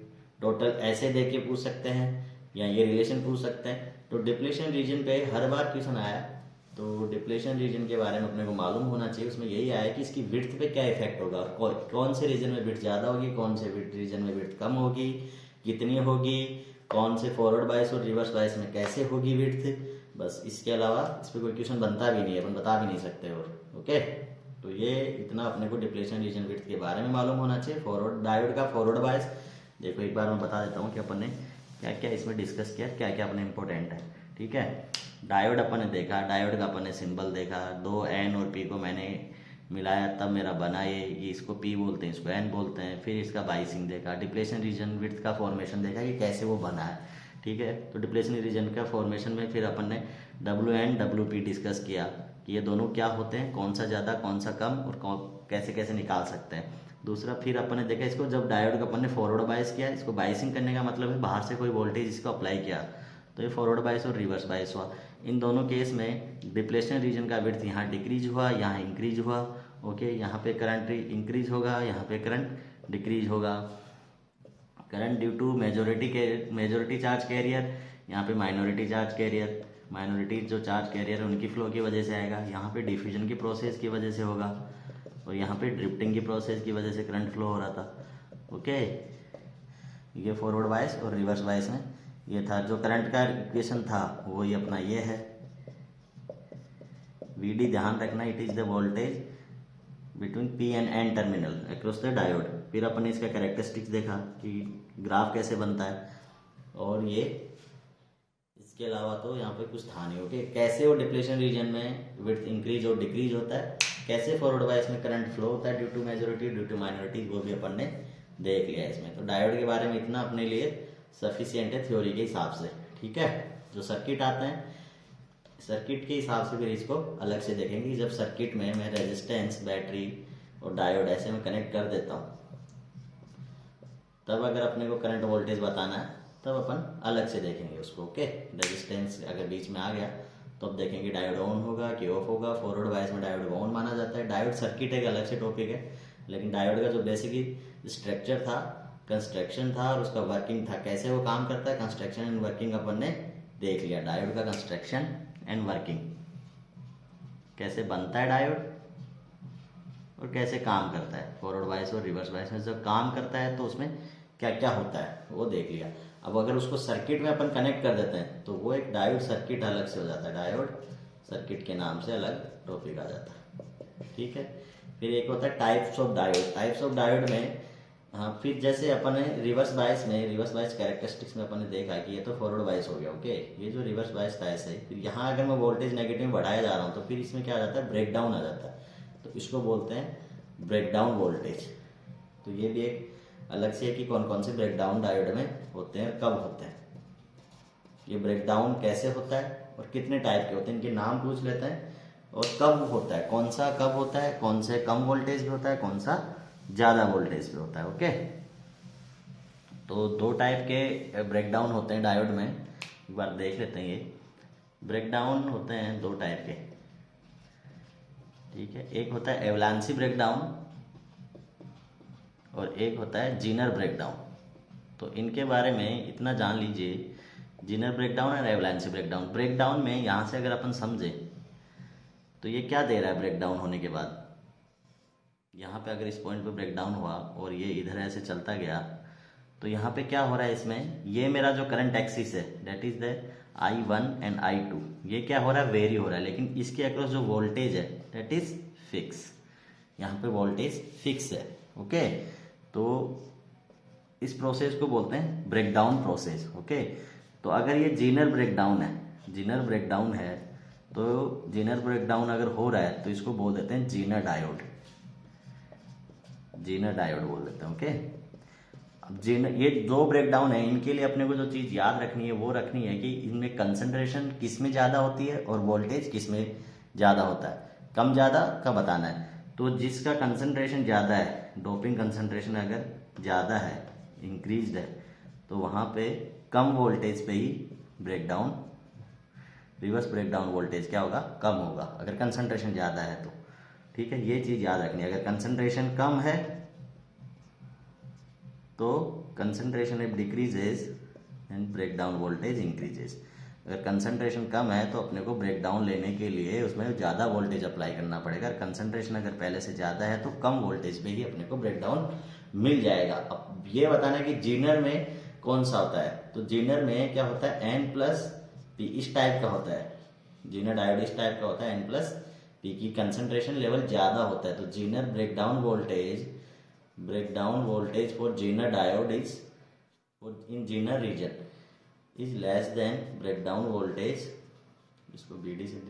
टोटल ऐसे दे के पूछ सकते हैं, या ये रिलेशन पूछ सकते हैं। तो डिप्लेशन रीजन पे हर बार क्वेश्चन आया तो डिप्लेशन रीजन के बारे में अपने को मालूम होना चाहिए। उसमें यही आया कि इसकी विड्थ पे क्या इफेक्ट होगा, और कौन से रीजन में विड्थ ज़्यादा होगी, कौन से रीजन में विड्थ कम होगी, कितनी होगी, कौन से फॉरवर्ड बायस और रिवर्स बायस में कैसे होगी विड्थ। बस इसके अलावा इस पर कोई क्वेश्चन बनता भी नहीं है, अपन बता भी नहीं सकते, और ओके। तो ये इतना अपने को डिप्लेशन रीजन विड्थ के बारे में मालूम होना चाहिए। फॉरवर्ड डायोड का फॉरवर्ड बायस देखो एक बार मैं बता देता हूँ कि अपन ने क्या क्या इसमें डिस्कस किया, क्या क्या अपने इंपॉर्टेंट है, ठीक है। डायोड अपन ने देखा, डायोड का अपन ने सिंबल देखा, दो N और P को मैंने मिलाया तब मेरा बना ये इसको P बोलते हैं, इसको N बोलते हैं। फिर इसका बाइसिंग देखा, डिप्लेशन रीजन विड्थ का फॉर्मेशन देखा कि कैसे वो बना है, ठीक है। तो डिप्लेशन रीजन का फॉर्मेशन में फिर अपन ने Wn Wp डिस्कस किया कि ये दोनों क्या होते हैं, कौन सा ज़्यादा कौन सा कम, और कैसे कैसे निकाल सकते हैं। दूसरा फिर अपन ने देखा इसको, जब डायोड का अपन ने फॉरवर्ड बायस किया, इसको बाइसिंग करने का मतलब है बाहर से कोई वोल्टेज इसको अप्लाई किया, तो ये फॉरवर्ड बायस और रिवर्स बायस हुआ। इन दोनों केस में डिप्लेशन रीजन का विड्थ यहाँ डिक्रीज हुआ, यहाँ इंक्रीज हुआ, ओके। यहाँ पे करंट इंक्रीज होगा, यहाँ पे करंट डिक्रीज होगा। Current due to majority charge carrier, यहाँ पे माइनॉरिटी चार्ज कैरियर, माइनॉरिटी जो चार्ज कैरियर है उनकी फ्लो की वजह से आएगा। यहाँ पे डिफ्यूजन की प्रोसेस की वजह से होगा, और यहाँ पे ड्रिफ्टिंग की प्रोसेस की वजह से करंट फ्लो हो रहा था, ओके। ये फॉरवर्ड बायस और रिवर्स बायस में ये था। जो करंट का इक्वेशन था वो ये अपना ये है, Vd ध्यान रखना, it is the voltage between P and N terminal across the diode. फिर अपन ने इसका कैरेक्टरिस्टिक्स देखा कि ग्राफ कैसे बनता है, और ये इसके अलावा तो यहाँ पे कुछ था नहीं। ओके, कैसे वो डिप्लेशन रीजन में विड्थ इंक्रीज और डिक्रीज होता है, कैसे फॉरवर्ड बायस में करंट फ्लो होता है due to majority due to minority, वो भी अपन ने देख लिया है इसमें। तो डायोड के बारे में इतना अपने लिए सफिशियंट है थ्योरी के हिसाब से। ठीक है, जो सर्किट आते हैं सर्किट के हिसाब से फिर इसको अलग से देखेंगे। जब सर्किट में मैं रेजिस्टेंस, बैटरी और डायोड ऐसे में कनेक्ट कर देता हूँ, तब अगर अपने को करंट वोल्टेज बताना है तब अपन अलग से देखेंगे उसको। ओके, रेजिस्टेंस अगर बीच में आ गया तो अब देखेंगे डायोड ऑन होगा कि ऑफ होगा। फॉरवर्ड बायस में डायोड ऑन माना जाता है। डायोड सर्किट एक अलग से टॉपिक है, लेकिन डायोड का जो बेसिकली स्ट्रक्चर था, कंस्ट्रक्शन था और उसका वर्किंग था, कैसे वो काम करता है, कंस्ट्रक्शन एंड वर्किंग अपन ने देख लिया। डायोड का कंस्ट्रक्शन एंड वर्किंग, कैसे बनता है डायोड और कैसे काम करता है फॉरवर्ड बायस और रिवर्स बायस में। जब काम करता है तो उसमें क्या क्या होता है वो देख लिया। अब अगर उसको सर्किट में अपन कनेक्ट कर देते हैं तो वो एक डायोड सर्किट अलग से हो जाता है, डायोड सर्किट के नाम से अलग टॉपिक आ जाता है। ठीक है, फिर एक होता है types of diode. Types of diode में हाँ, फिर जैसे अपन ने रिवर्स बायस में, रिवर्स बायस कैरेक्टरिस्टिक्स में अपन ने देखा कि ये तो फॉरवर्ड बायस हो गया। ओके, ये जो रिवर्स बायस था ऐसे ही, फिर यहाँ अगर मैं वोल्टेज नेगेटिव बढ़ाया जा रहा हूँ तो फिर इसमें क्या आ जाता है, ब्रेक डाउन आ जाता है। तो इसको बोलते हैं ब्रेक डाउन वोल्टेज। तो ये भी एक अलग से है कि कौन कौन से ब्रेक डाउन डायोड में होते हैं, कब होते हैं, ये ब्रेक डाउन कैसे होता है और कितने टाइप के होते हैं, इनके नाम पूछ लेते हैं। और कब होता है, कौन सा कब होता है, कौन से कम वोल्टेज पे होता है, कौन सा ज़्यादा वोल्टेज पे होता है। ओके, तो दो टाइप के ब्रेकडाउन होते हैं डायोड में, एक बार देख लेते हैं। ये ब्रेकडाउन होते हैं दो टाइप के। ठीक है, एक होता है एवलांसी ब्रेकडाउन और एक होता है जीनर ब्रेकडाउन। तो इनके बारे में इतना जान लीजिए, जीनर ब्रेकडाउन और एवलांसी ब्रेकडाउन। ब्रेकडाउन में यहाँ से अगर अपन समझे तो ये क्या दे रहा है ब्रेकडाउन होने के बाद, यहाँ पे अगर इस पॉइंट पे ब्रेकडाउन हुआ और ये इधर ऐसे चलता गया तो यहाँ पे क्या हो रहा है, इसमें ये मेरा जो करंट एक्सिस है that is the I1 and I2, ये क्या हो रहा है, वेरी हो रहा है। लेकिन इसके अक्रॉस जो वोल्टेज है दैट इज फिक्स, यहाँ पे वोल्टेज फिक्स है। ओके, तो इस प्रोसेस को बोलते हैं ब्रेकडाउन प्रोसेस। ओके, तो अगर ये जीनर ब्रेकडाउन है, जीनर ब्रेकडाउन है, तो जीनर ब्रेकडाउन अगर हो रहा है तो इसको बोल देते हैं जीनर डायोड, जीनर डायोड बोल देते हैं। ओके, अब जीनर, ये दो ब्रेकडाउन है, इनके लिए अपने को जो चीज़ याद रखनी है वो रखनी है कि इनमें कंसंट्रेशन किस में ज़्यादा होती है और वोल्टेज किस में ज़्यादा होता है, कम ज़्यादा का बताना है। तो जिसका कंसंट्रेशन ज़्यादा है, डोपिंग कंसंट्रेशन अगर ज़्यादा है, इंक्रीज्ड है, तो वहाँ पे कम वोल्टेज पे ही ब्रेकडाउन, रिवर्स ब्रेकडाउन वोल्टेज क्या होगा, कम होगा अगर कंसंट्रेशन ज़्यादा है तो। ठीक है, ये चीज़ याद रखनी है। अगर कंसंट्रेशन कम है तो concentration if decreases and breakdown voltage increases. अगर कंसंट्रेशन कम है तो अपने को ब्रेकडाउन लेने के लिए उसमें ज़्यादा वोल्टेज अप्लाई करना पड़ेगा। कंसंट्रेशन अगर पहले से ज़्यादा है तो कम वोल्टेज पे ही अपने को ब्रेकडाउन मिल जाएगा। अब ये बताना है कि जीनर में कौन सा होता है, तो जीनर में क्या होता है, N+P, इस टाइप का होता है। जीनर डायोड इस टाइप का होता है, N+P की कंसंट्रेशन लेवल ज़्यादा होता है। तो Zener breakdown voltage for Zener diode is in Zener region is less than breakdown voltage, इसको BD से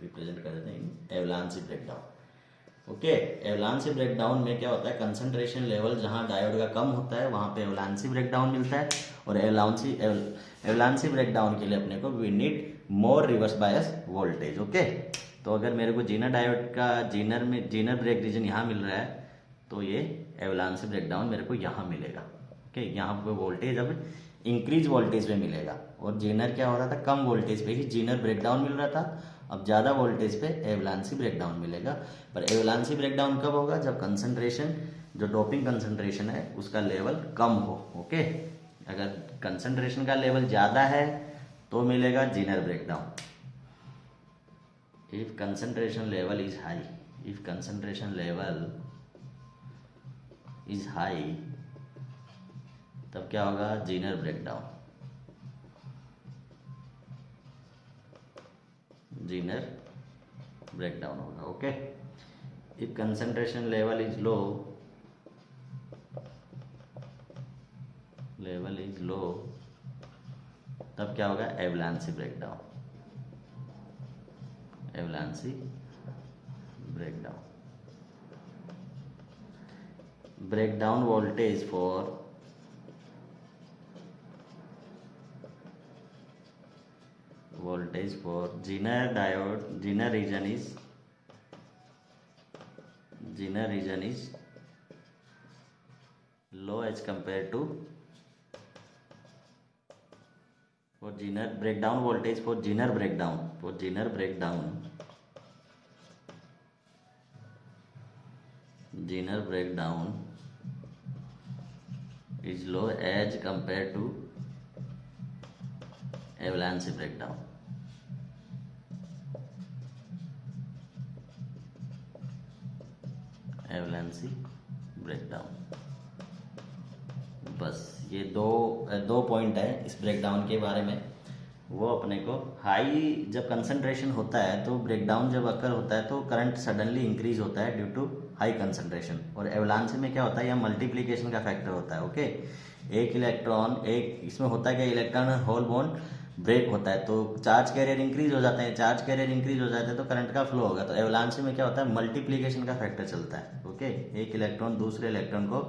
रिप्रेजेंट कर देते हैं, in avalanche breakdown. Okay, avalanche breakdown में क्या होता है, कंसंट्रेशन लेवल जहां डायोड का कम होता है वहां पे एवलांसी ब्रेकडाउन मिलता है। और एवलांसी ब्रेकडाउन के लिए अपने को we need more reverse bias voltage. Okay, तो अगर मेरे को जीनर डायोड का जीनर ब्रेक रीजन यहाँ मिल रहा है तो ये एवलांसी ब्रेकडाउन मेरे को यहाँ मिलेगा। ओके, यहाँ पे वोल्टेज अब इंक्रीज वोल्टेज पे मिलेगा और जीनर क्या हो रहा था, कम वोल्टेज पे ही जीनर ब्रेकडाउन मिल रहा था, अब ज़्यादा वोल्टेज पे एवलांसी ब्रेकडाउन मिलेगा। पर एवलांसी ब्रेकडाउन कब होगा, जब कंसंट्रेशन, जो डोपिंग कंसंट्रेशन है उसका लेवल कम हो। ओके, अगर कंसंट्रेशन का लेवल ज़्यादा है तो मिलेगा Zener breakdown. If concentration level is high, if concentration level is high तब क्या होगा, जीनर ब्रेकडाउन, जीनर ब्रेकडाउन होगा। Okay, if concentration level is low, तब क्या होगा, avalanche breakdown, avalanche breakdown. Breakdown voltage for Zener diode, Zener region is low as compared to, for Zener breakdown voltage for Zener breakdown is low as compared to avalanche breakdown. Avalanche breakdown. बस ये दो point है इस breakdown के बारे में। वो अपने को हाई जब कंसंट्रेशन होता है तो ब्रेकडाउन जब अकर होता है तो करंट सडनली इंक्रीज होता है ड्यू टू हाई कंसंट्रेशन। और एवलांसी में क्या होता है, यह मल्टीप्लिकेशन का फैक्टर होता है। ओके, एक इलेक्ट्रॉन, एक इसमें होता है कि इलेक्ट्रॉन होल बॉन्ड ब्रेक होता है तो चार्ज कैरियर इंक्रीज हो जाते हैं, चार्ज कैरियर इंक्रीज हो जाते हैं तो करंट का फ्लो होगा। तो एवलांसी में क्या होता है, मल्टीप्लिकेशन का फैक्टर चलता है। ओके, एक इलेक्ट्रॉन दूसरे इलेक्ट्रॉन को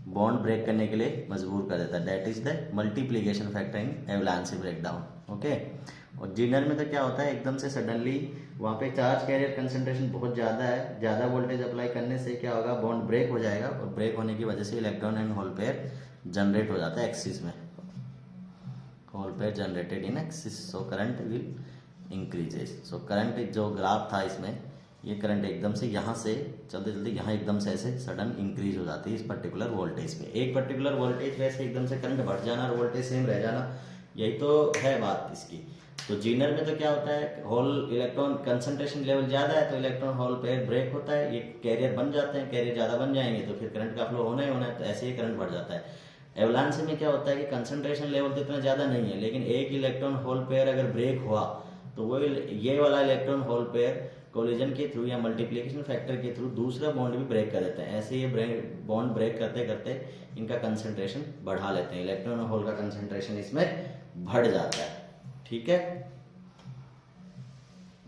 बॉन्ड ब्रेक करने के लिए मजबूर कर देता है, that is the multiplication factor in avalanche breakdown. Okay, और जीनर में तो क्या होता है, एकदम से सडनली वहाँ पे चार्ज कैरियर कंसंट्रेशन बहुत ज़्यादा है, ज़्यादा वोल्टेज अप्लाई करने से क्या होगा, बॉन्ड ब्रेक हो जाएगा और ब्रेक होने की वजह से electron and hole pair generate हो जाता है एक्सिस में, hole pair generated in axis, so current will increases. So current जो ग्राफ था इसमें, ये करंट एकदम से यहाँ से चलते चलते यहाँ एकदम से ऐसे सडन इंक्रीज हो जाती है इस पर्टिकुलर वोल्टेज पे। एक पर्टिकुलर वोल्टेज पे ऐसे एकदम से करंट बढ़ जाना और वोल्टेज सेम रह जाना, यही तो है बात इसकी। तो जीनर में तो क्या होता है, होल इलेक्ट्रॉन कंसंट्रेशन लेवल ज्यादा है तो इलेक्ट्रॉन होल पेयर ब्रेक होता है, ये कैरियर बन जाते हैं, कैरियर ज्यादा बन जाएंगे तो फिर करंट का फ्लो होना ही होना है, तो ऐसे ही करंट बढ़ जाता है। एवलांसी में क्या होता है कि कंसंट्रेशन लेवल तो इतना ज्यादा नहीं है, लेकिन एक इलेक्ट्रॉन होल पेयर अगर ब्रेक हुआ तो वो ये वाला इलेक्ट्रॉन होल पेयर कोलिजन के थ्रू या मल्टीप्लिकेशन फैक्टर के थ्रू दूसरा बॉन्ड भी ब्रेक कर देते हैं। ऐसे ये बॉन्ड ब्रेक करते करते इनका कंसंट्रेशन बढ़ा लेते हैं, इलेक्ट्रॉन और होल का कंसंट्रेशन इसमें बढ़ जाता है। ठीक है,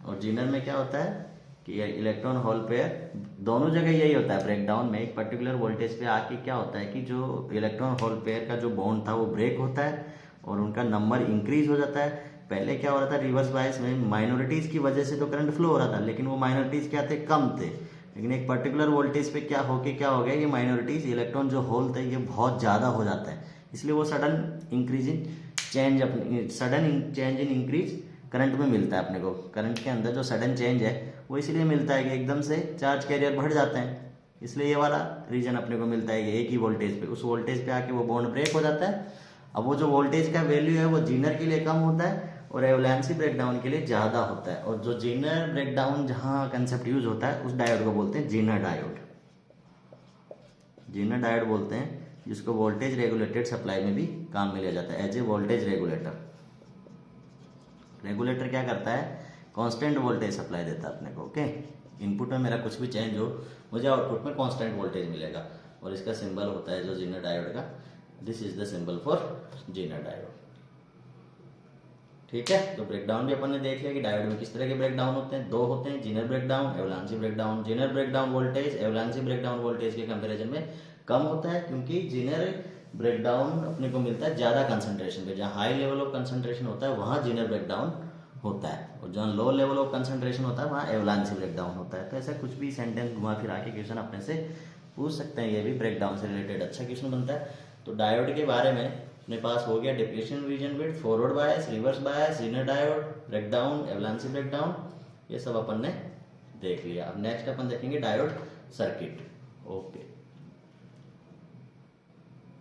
और जीनर में क्या होता है कि इलेक्ट्रॉन होल पेयर दोनों जगह यही होता है, ब्रेकडाउन में एक पर्टिकुलर वोल्टेज पे आके क्या होता है कि जो इलेक्ट्रॉन होल पेयर का जो बॉन्ड था वो ब्रेक होता है और उनका नंबर इंक्रीज हो जाता है। पहले क्या हो रहा था, रिवर्स बायस में माइनॉरिटीज की वजह से तो करंट फ्लो हो रहा था, लेकिन वो माइनॉरिटीज क्या थे, कम थे। लेकिन एक पर्टिकुलर वोल्टेज पे क्या हो गया, ये माइनॉरिटीज इलेक्ट्रॉन जो होल थे ये बहुत ज्यादा हो जाता है, इसलिए वो sudden change in increase current में मिलता है अपने को। करंट के अंदर जो सडन चेंज है वो इसलिए मिलता है कि एकदम से चार्ज कैरियर बढ़ जाते हैं, इसलिए ये वाला रीजन अपने को मिलता है कि एक ही वोल्टेज पे, उस वोल्टेज पे आके वो बॉन्ड ब्रेक हो जाता है। अब वो जो वोल्टेज का वैल्यू है वो जीनर के लिए कम होता है और एवलांसी ब्रेकडाउन के लिए ज्यादा होता है। और जो जीनर ब्रेकडाउन जहां कंसेप्ट यूज होता है उस डायोड को बोलते हैं जीनर डायोड, जीनर डायोड बोलते हैं, जिसको वोल्टेज रेगुलेटेड सप्लाई में भी काम में लिया जाता है as a voltage regulator. Regulator क्या करता है, कांस्टेंट वोल्टेज सप्लाई देता है अपने को। ओके, इनपुट में मेरा कुछ भी चेंज हो, मुझे आउटपुट में कांस्टेंट वोल्टेज मिलेगा और इसका सिंबल होता है जो जीनर डायोड का, this is the symbol for Zener diode. ठीक है, तो ब्रेकडाउन भी अपन ने देख लिया कि डायोड में किस तरह के ब्रेकडाउन होते हैं, दो होते हैं, Zener breakdown, avalanche breakdown. Zener breakdown voltage avalanche breakdown voltage के कंपैरिजन में कम होता है, क्योंकि जीनर ब्रेकडाउन अपने को मिलता है ज्यादा कंसंट्रेशन पे, जहाँ हाई लेवल ऑफ कंसंट्रेशन होता है वहां जीनर ब्रेकडाउन होता है, और जहाँ लो लेवल ऑफ कंसंट्रेशन होता है वहाँ एवलांसी ब्रेकडाउन होता है। तो ऐसा कुछ भी सेंटेंस घुमा फिरा के क्वेश्चन अपने से पूछ सकते हैं, ये भी ब्रेकडाउन से रिलेटेड अच्छा क्वेश्चन बनता है। तो डायोड के बारे में अपने पास हो गया depletion region width, forward bias, reverse bias, Zener diode, breakdown, avalanche breakdown, ये सब अपन ने देख लिया। अब नेक्स्ट अपन देखेंगे डायोड सर्किट। ओके।